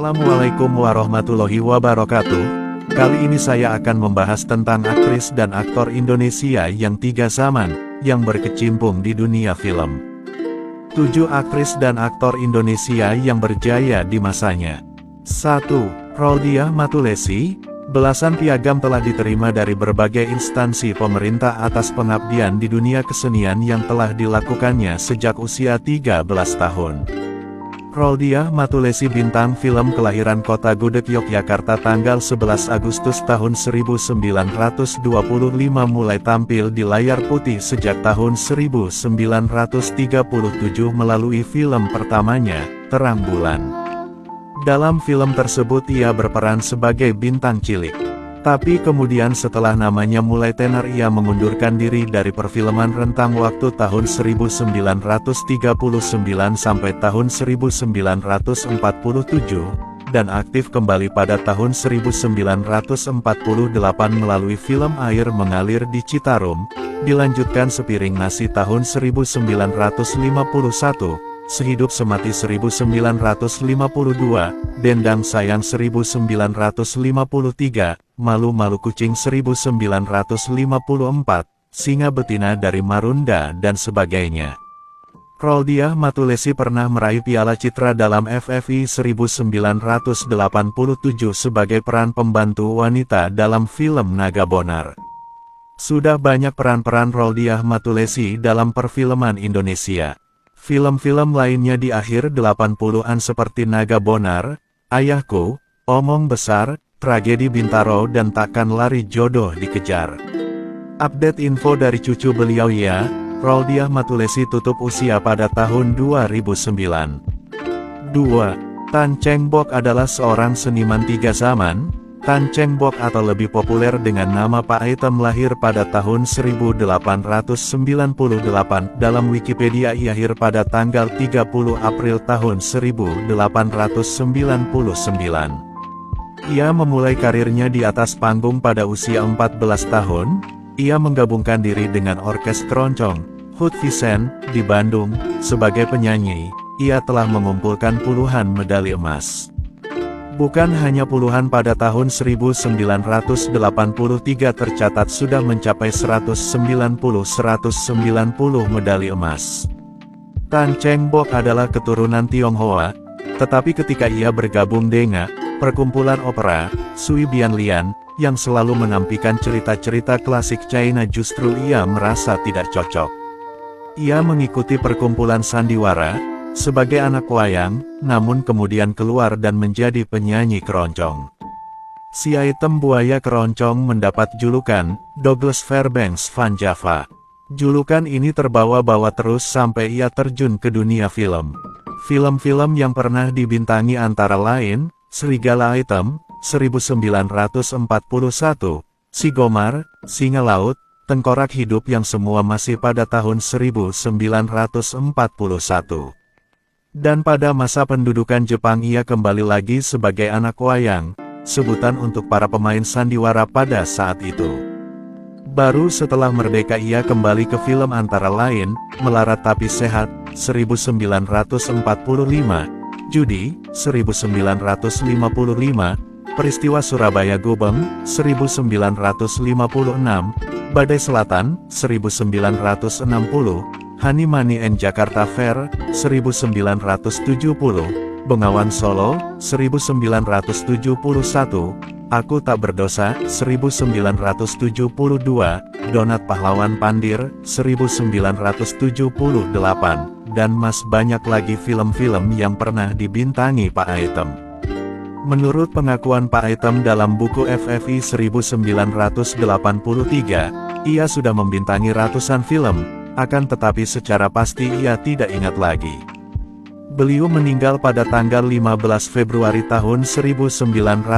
Assalamualaikum warahmatullahi wabarakatuh. Kali ini saya akan membahas tentang aktris dan aktor Indonesia yang tiga zaman, yang berkecimpung di dunia film. 7 aktris dan aktor Indonesia yang berjaya di masanya. 1. Raudiah Matulesi. Belasan piagam telah diterima dari berbagai instansi pemerintah atas pengabdian di dunia kesenian yang telah dilakukannya sejak usia 13 tahun. Raudiah Matulesi bintang film kelahiran Kota Gudeg, Yogyakarta tanggal 11 Agustus tahun 1925 mulai tampil di layar putih sejak tahun 1937 melalui film pertamanya, Terang Bulan. Dalam film tersebut ia berperan sebagai bintang cilik. Tapi kemudian setelah namanya mulai tenar ia mengundurkan diri dari perfilman rentang waktu tahun 1939 sampai tahun 1947, dan aktif kembali pada tahun 1948 melalui film Air Mengalir di Citarum, dilanjutkan Sepiring Nasi tahun 1951, Sehidup Semati 1952, Dendang Sayang 1953, Malu-Malu Kucing 1954, Singa Betina dari Marunda dan sebagainya. Raudiah Matulesi pernah meraih Piala Citra dalam FFI 1987 sebagai peran pembantu wanita dalam film Naga Bonar. Sudah banyak peran-peran Raudiah Matulesi dalam perfilman Indonesia. Film-film lainnya di akhir 80-an seperti Naga Bonar, Ayahku, Omong Besar, Tragedi Bintaro dan Takkan Lari Jodoh Dikejar. Update info dari cucu beliau ya, Raudiah Matulesi tutup usia pada tahun 2009. 2. Tan Cheng Bok adalah seorang seniman tiga zaman. Tan Cheng Bok atau lebih populer dengan nama Pak Item lahir pada tahun 1898, dalam Wikipedia ia lahir pada tanggal 30 April tahun 1899. Ia memulai karirnya di atas panggung pada usia 14 tahun, ia menggabungkan diri dengan Orkes Keroncong, Hut Vincent, di Bandung, sebagai penyanyi, ia telah mengumpulkan puluhan medali emas. Bukan hanya puluhan, pada tahun 1983 tercatat sudah mencapai 190 medali emas. Tan Cheng Bok adalah keturunan Tionghoa, tetapi ketika ia bergabung dengan perkumpulan opera, Sui Bian Lian, yang selalu menampikan cerita-cerita klasik China, justru ia merasa tidak cocok. Ia mengikuti perkumpulan sandiwara sebagai anak wayang, namun kemudian keluar dan menjadi penyanyi keroncong. Si Item Buaya Keroncong mendapat julukan Douglas Fairbanks Van Java. Julukan ini terbawa-bawa terus sampai ia terjun ke dunia film. Film-film yang pernah dibintangi antara lain, Serigala Item, 1941, Si Gomar, Singa Laut, Tengkorak Hidup yang semua masih pada tahun 1941. Dan pada masa pendudukan Jepang ia kembali lagi sebagai anak wayang, sebutan untuk para pemain sandiwara pada saat itu. Baru setelah merdeka ia kembali ke film antara lain, Melarat Tapi Sehat, 1945, Judi, 1955, Peristiwa Surabaya Gubeng, 1956, Badai Selatan, 1960, Honey Money and Jakarta Fair, 1970, Bengawan Solo, 1971, Aku Tak Berdosa, 1972, Donat Pahlawan Pandir, 1978, dan mas banyak lagi film-film yang pernah dibintangi Pak Item. Menurut pengakuan Pak Item dalam buku FFI 1983, ia sudah membintangi ratusan film, akan tetapi secara pasti ia tidak ingat lagi. Beliau meninggal pada tanggal 15 Februari tahun 1985.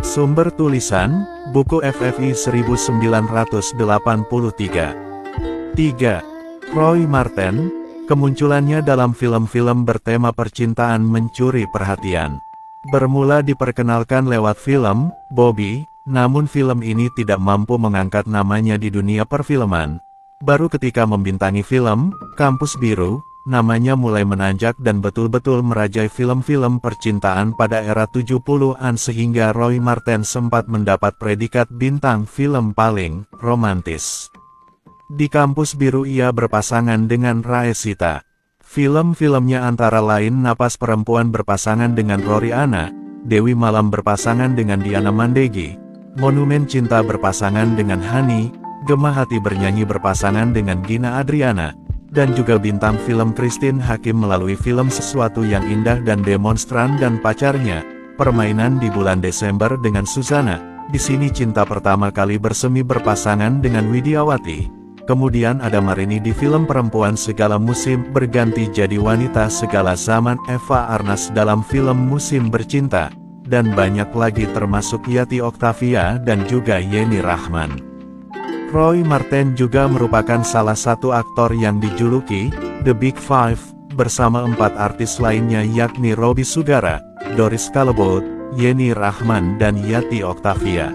Sumber tulisan, buku FFI 1983. 3. Roy Marten, kemunculannya dalam film-film bertema percintaan mencuri perhatian. Bermula diperkenalkan lewat film Bobby, namun film ini tidak mampu mengangkat namanya di dunia perfilman. Baru ketika membintangi film Kampus Biru, namanya mulai menanjak dan betul-betul merajai film-film percintaan pada era 70-an sehingga Roy Marten sempat mendapat predikat bintang film paling romantis. Di Kampus Biru ia berpasangan dengan Raesita. Film-filmnya antara lain Napas Perempuan berpasangan dengan Rory Ana, Dewi Malam berpasangan dengan Diana Mandegi, Monumen Cinta berpasangan dengan Hani, Gemah Hati Bernyanyi berpasangan dengan Gina Adriana, dan juga bintang film Christine Hakim melalui film Sesuatu Yang Indah dan Demonstran dan Pacarnya, Permainan di Bulan Desember dengan Susana, Di Sini Cinta pertama kali bersemi berpasangan dengan Widiawati. Kemudian ada Marini di film Perempuan Segala Musim berganti jadi Wanita Segala Zaman, Eva Arnas dalam film Musim Bercinta, dan banyak lagi termasuk Yati Octavia dan juga Yeni Rahman. Roy Marten juga merupakan salah satu aktor yang dijuluki The Big Five, bersama 4 artis lainnya yakni Robby Sugara, Doris Callebaut, Yeni Rahman dan Yati Octavia.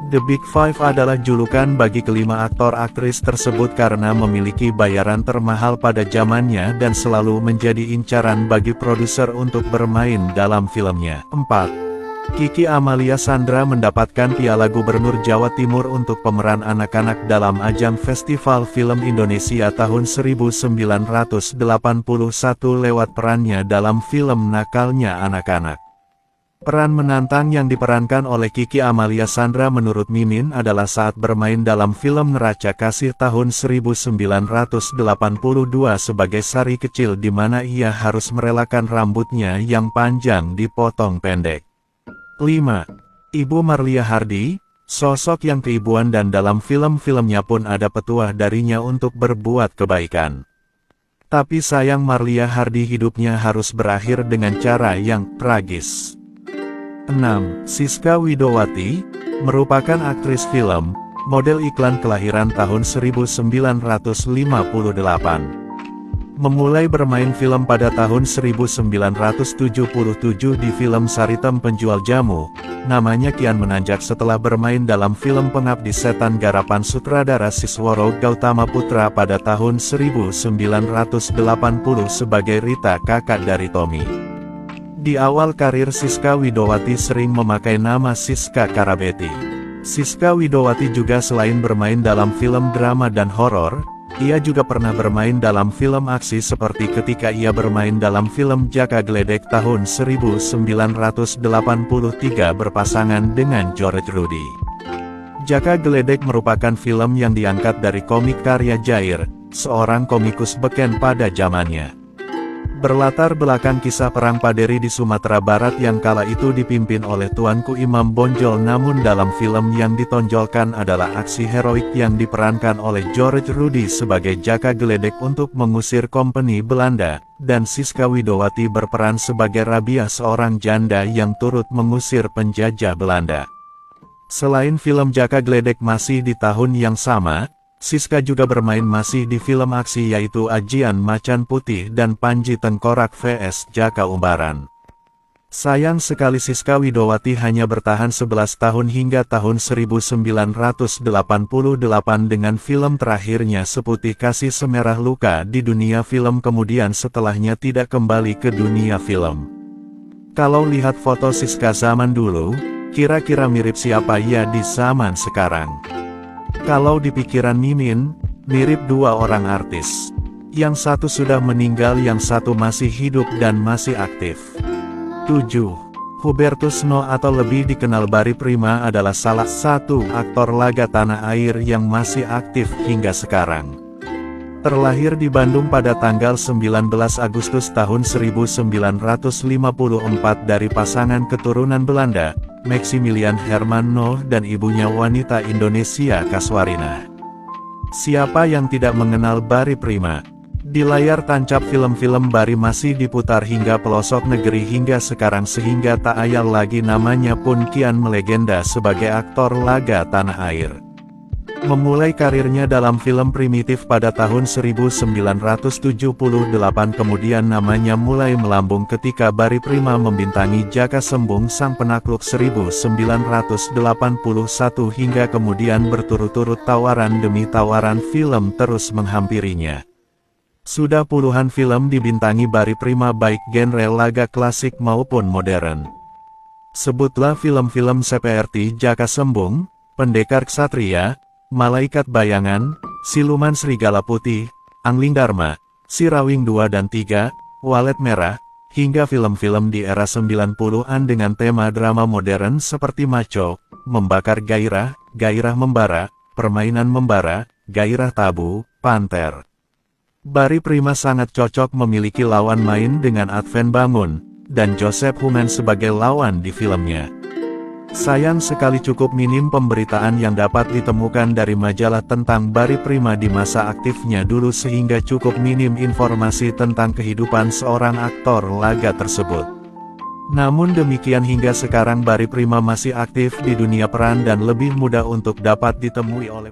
The Big Five adalah julukan bagi kelima aktor aktris tersebut karena memiliki bayaran termahal pada zamannya dan selalu menjadi incaran bagi produser untuk bermain dalam filmnya. 4. Kiki Amalia Sandra mendapatkan Piala Gubernur Jawa Timur untuk pemeran anak-anak dalam ajang Festival Film Indonesia tahun 1981 lewat perannya dalam film Nakalnya Anak-anak. Peran menantang yang diperankan oleh Kiki Amalia Sandra menurut Mimin adalah saat bermain dalam film Neraca Kasih tahun 1982 sebagai Sari kecil di mana ia harus merelakan rambutnya yang panjang dipotong pendek. 5. Ibu Marlia Hardy, sosok yang keibuan dan dalam film-filmnya pun ada petuah darinya untuk berbuat kebaikan. Tapi sayang Marlia Hardy hidupnya harus berakhir dengan cara yang tragis. 6. Siska Widowati, merupakan aktris film, model iklan kelahiran tahun 1958. Memulai bermain film pada tahun 1977 di film Saritem Penjual Jamu, namanya kian menanjak setelah bermain dalam film Pengabdi Setan garapan sutradara Sisworo Gautama Putra pada tahun 1980 sebagai Rita kakak dari Tommy. Di awal karir Siska Widowati sering memakai nama Siska Karabeti. Siska Widowati juga selain bermain dalam film drama dan horor, ia juga pernah bermain dalam film aksi seperti ketika ia bermain dalam film Jaka Gledek tahun 1983 berpasangan dengan George Rudy. Jaka Gledek merupakan film yang diangkat dari komik karya Jair, seorang komikus beken pada zamannya. Berlatar belakang kisah Perang Paderi di Sumatera Barat yang kala itu dipimpin oleh Tuanku Imam Bonjol, namun dalam film yang ditonjolkan adalah aksi heroik yang diperankan oleh George Rudy sebagai Jaka Gledek untuk mengusir kompeni Belanda, dan Siska Widowati berperan sebagai Rabia, seorang janda yang turut mengusir penjajah Belanda. Selain film Jaka Gledek masih di tahun yang sama, Siska juga bermain masih di film aksi yaitu Ajian Macan Putih dan Panji Tengkorak vs Jaka Umbaran. Sayang sekali Siska Widowati hanya bertahan 11 tahun hingga tahun 1988 dengan film terakhirnya Seputih Kasih Semerah Luka di dunia film, kemudian setelahnya tidak kembali ke dunia film. Kalau lihat foto Siska zaman dulu, kira-kira mirip siapa ya di zaman sekarang? Kalau di pikiran Mimin, mirip dua orang artis. Yang satu sudah meninggal, yang satu masih hidup dan masih aktif. 7. Hubertus No atau lebih dikenal Barry Prima adalah salah satu aktor laga tanah air yang masih aktif hingga sekarang. Terlahir di Bandung pada tanggal 19 Agustus tahun 1954 dari pasangan keturunan Belanda, Maximilian Herman No dan ibunya wanita Indonesia Kaswarina. Siapa yang tidak mengenal Barry Prima? Di layar tancap film-film Barry masih diputar hingga pelosok negeri hingga sekarang sehingga tak ayal lagi namanya pun kian melegenda sebagai aktor laga tanah air. Memulai karirnya dalam film Primitif pada tahun 1978, kemudian namanya mulai melambung ketika Barry Prima membintangi Jaka Sembung Sang Penakluk 1981 hingga kemudian berturut-turut tawaran demi tawaran film terus menghampirinya. Sudah puluhan film dibintangi Bari Prima baik genre laga klasik maupun modern. Sebutlah film-film seperti Jaka Sembung, Pendekar Ksatria, Malaikat Bayangan, Siluman Serigala Putih, Angling Dharma, Sirawing 2 dan 3, Walet Merah, hingga film-film di era 90-an dengan tema drama modern seperti Maco, Membakar Gairah, Gairah Membara, Permainan Membara, Gairah Tabu, Panter. Bari Prima sangat cocok memiliki lawan main dengan Adven Bangun dan Joseph Human sebagai lawan di filmnya. Sayang sekali cukup minim pemberitaan yang dapat ditemukan dari majalah tentang Bari Prima di masa aktifnya dulu sehingga cukup minim informasi tentang kehidupan seorang aktor laga tersebut. Namun demikian hingga sekarang Bari Prima masih aktif di dunia peran dan lebih mudah untuk dapat ditemui oleh